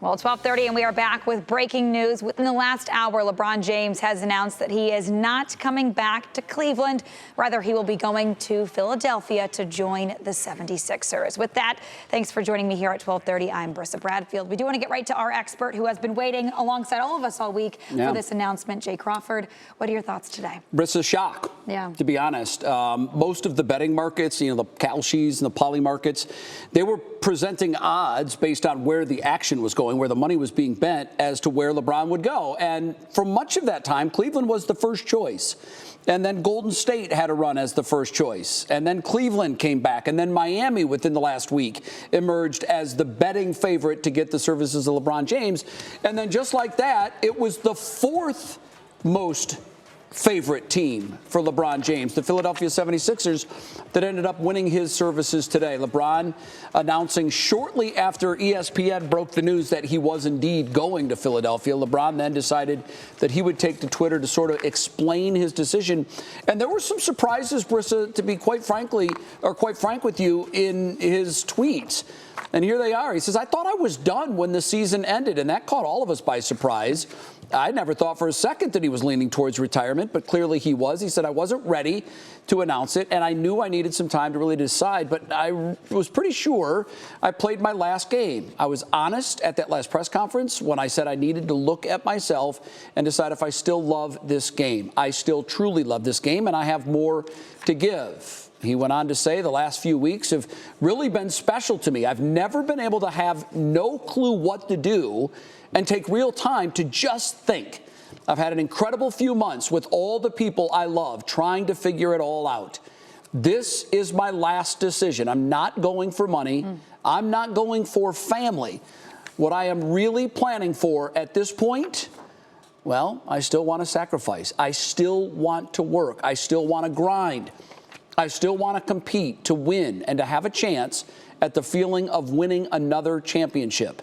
Well, 12:30, and we are back with breaking news. Within the last hour, LeBron James has announced that he is not coming back to Cleveland. Rather, he will be going to Philadelphia to join the 76ers. With that, thanks for joining me here at 12:30. I'm Brissa Bradfield. We do want to get right to our expert who has been waiting alongside all of us all week for this announcement, Jay Crawford. What are your thoughts today? Brissa, shock, to be honest. Most of the betting markets, the Kalshis and the poly markets, they were presenting odds based on where the action was going, where the money was being bent, as to where LeBron would go. And for much of that time, Cleveland was the first choice. And then Golden State had a run as the first choice. And then Cleveland came back. And then Miami, within the last week, emerged as the betting favorite to get the services of LeBron James. And then just like that, it was the fourth most favorite team for LeBron James, the Philadelphia 76ers, that ended up winning his services today. LeBron announcing shortly after ESPN broke the news that he was indeed going to Philadelphia. LeBron then decided that he would take to Twitter to sort of explain his decision. And there were some surprises, Brissa, to be quite frank with you, in his tweets. And here they are. He says, "I thought I was done when the season ended," and that caught all of us by surprise. I never thought for a second that he was leaning towards retirement, but clearly he was. He said, "I wasn't ready to announce it, and I knew I needed some time to really decide, but I was pretty sure I played my last game." I was honest at that last press conference when I said I needed to look at myself and decide if I still love this game. I still truly love this game, and I have more to give. He went on to say, "The last few weeks have really been special to me. I've never been able to have no clue what to do and take real time to just think. I've had an incredible few months with all the people I love trying to figure it all out. This is my last decision. I'm not going for money. I'm not going for family. What I am really planning for at this point, well, I still want to sacrifice. I still want to work. I still want to grind. I still want to compete, to win, and to have a chance at the feeling of winning another championship.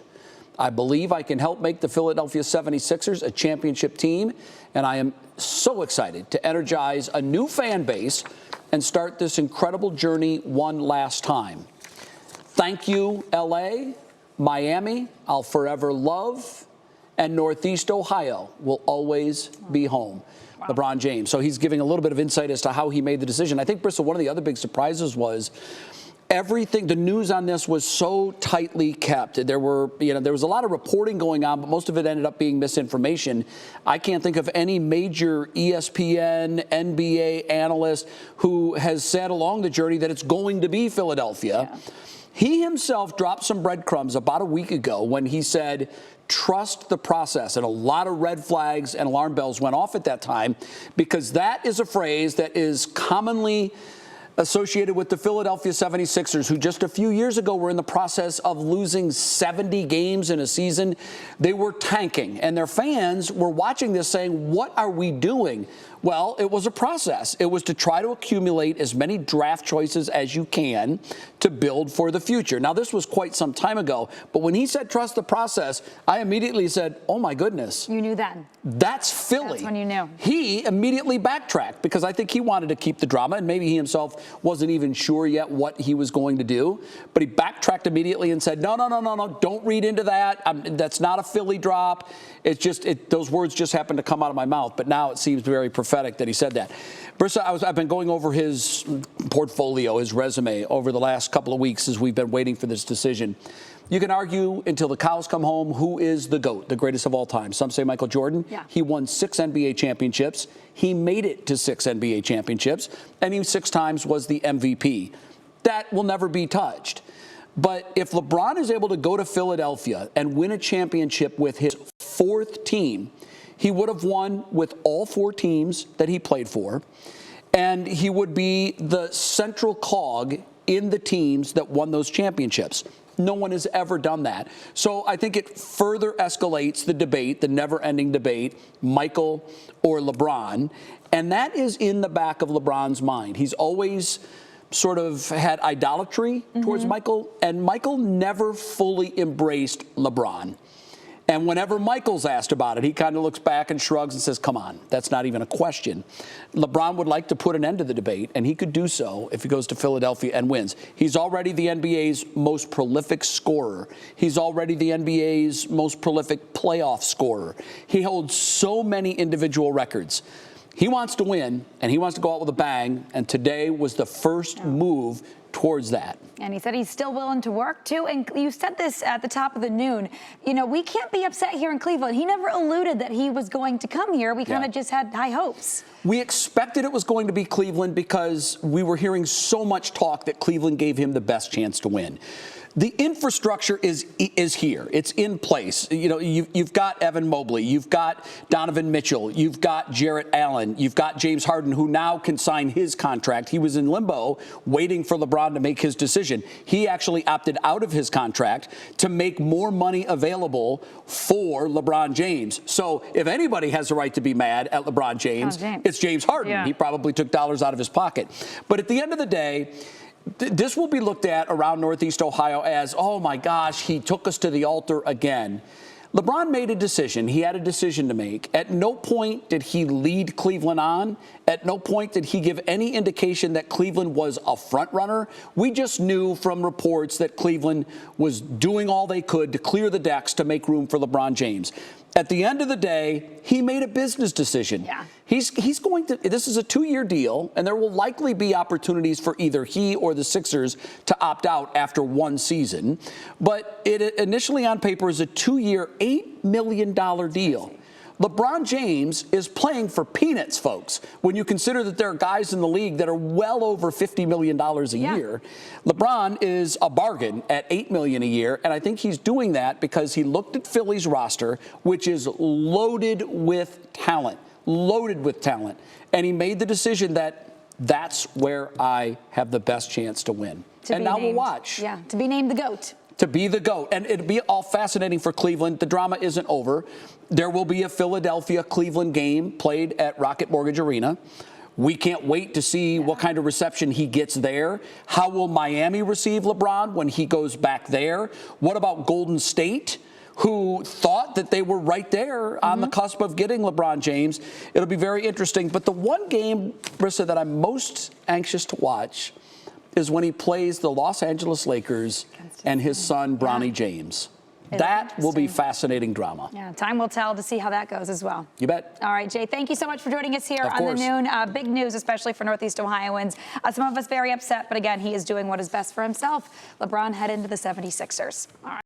I believe I can help make the Philadelphia 76ers a championship team, and I am so excited to energize a new fan base and start this incredible journey one last time. Thank you, LA, Miami, I'll forever love, and Northeast Ohio will always be home." Wow. LeBron James. So he's giving a little bit of insight as to how he made the decision. I think, Bristol, one of the other big surprises was everything. The news on this was so tightly kept. There was a lot of reporting going on, but most of it ended up being misinformation. I can't think of any major ESPN, NBA analyst who has said along the journey that it's going to be Philadelphia. Yeah. He himself dropped some breadcrumbs about a week ago when he said, "Trust the process." And a lot of red flags and alarm bells went off at that time, because that is a phrase that is commonly associated with the Philadelphia 76ers, who just a few years ago were in the process of losing 70 games in a season. They were tanking, and their fans were watching this saying, "What are we doing?" Well, it was a process. It was to try to accumulate as many draft choices as you can to build for the future. Now, this was quite some time ago, but when he said trust the process, I immediately said, oh my goodness. You knew then. That's Philly. That's when you knew. He immediately backtracked, because I think he wanted to keep the drama, and maybe he himself wasn't even sure yet what he was going to do. But he backtracked immediately and said, no, don't read into that. That's not a Philly drop. It's just, those words just happened to come out of my mouth. But now it seems very prophetic that he said that. Brissa, I've been going over his portfolio, his resume, over the last couple of weeks as we've been waiting for this decision. You can argue until the cows come home who is the GOAT, the greatest of all time. Some say Michael Jordan. Yeah. He won 6 NBA championships. He made it to 6 NBA championships, and he 6 times was the MVP. That will never be touched. But if LeBron is able to go to Philadelphia and win a championship with his 4th team, he would have won with all 4 teams that he played for, and he would be the central cog in the teams that won those championships. No one has ever done that. So I think it further escalates the debate, the never-ending debate, Michael or LeBron, and that is in the back of LeBron's mind. He's always sort of had idolatry towards Michael, and Michael never fully embraced LeBron. And whenever Michael's asked about it, he kind of looks back and shrugs and says, come on, that's not even a question. LeBron would like to put an end to the debate, and he could do so if he goes to Philadelphia and wins. He's already the NBA's most prolific scorer. He's already the NBA's most prolific playoff scorer. He holds so many individual records. He wants to win, and he wants to go out with a bang, and today was the first move towards that. And he said he's still willing to work, too. And you said this at the top of the noon. You know, we can't be upset here in Cleveland. He never alluded that he was going to come here. We kind of just had high hopes. We expected it was going to be Cleveland because we were hearing so much talk that Cleveland gave him the best chance to win. The infrastructure is here. It's in place. You know, you've got Evan Mobley, you've got Donovan Mitchell, you've got Jarrett Allen, you've got James Harden, who now can sign his contract. He was in limbo waiting for LeBron to make his decision. He actually opted out of his contract to make more money available for LeBron James. So if anybody has a right to be mad at LeBron James, it's James Harden. Yeah. He probably took dollars out of his pocket. But at the end of the day, this will be looked at around Northeast Ohio as, oh, my gosh, he took us to the altar again. LeBron made a decision. He had a decision to make. At no point did he lead Cleveland on. At no point did he give any indication that Cleveland was a front runner. We just knew from reports that Cleveland was doing all they could to clear the decks to make room for LeBron James. At the end of the day, he made a business decision. Yeah. He's going to, this is a 2-year deal, and there will likely be opportunities for either he or the Sixers to opt out after one season. But it initially on paper is a 2-year, $8 million deal. LeBron James is playing for peanuts, folks, when you consider that there are guys in the league that are well over $50 million a year. LeBron is a bargain at $8 million a year, and I think he's doing that because he looked at Philly's roster, which is loaded with talent, and he made the decision that that's where I have the best chance to win. And now we'll watch. Yeah, to be named the GOAT. To be the GOAT. And it'll be all fascinating for Cleveland. The drama isn't over. There will be a Philadelphia-Cleveland game played at Rocket Mortgage Arena. We can't wait to see what kind of reception he gets there. How will Miami receive LeBron when he goes back there? What about Golden State, who thought that they were right there on the cusp of getting LeBron James? It'll be very interesting. But the one game, Brissa, that I'm most anxious to watch is when he plays the Los Angeles Lakers and his son, Bronny James. That will be fascinating drama. Yeah, time will tell to see how that goes as well. You bet. All right, Jay, thank you so much for joining us here on the noon. Big news, especially for Northeast Ohioans. Some of us very upset, but again, he is doing what is best for himself. LeBron head into the 76ers. All right.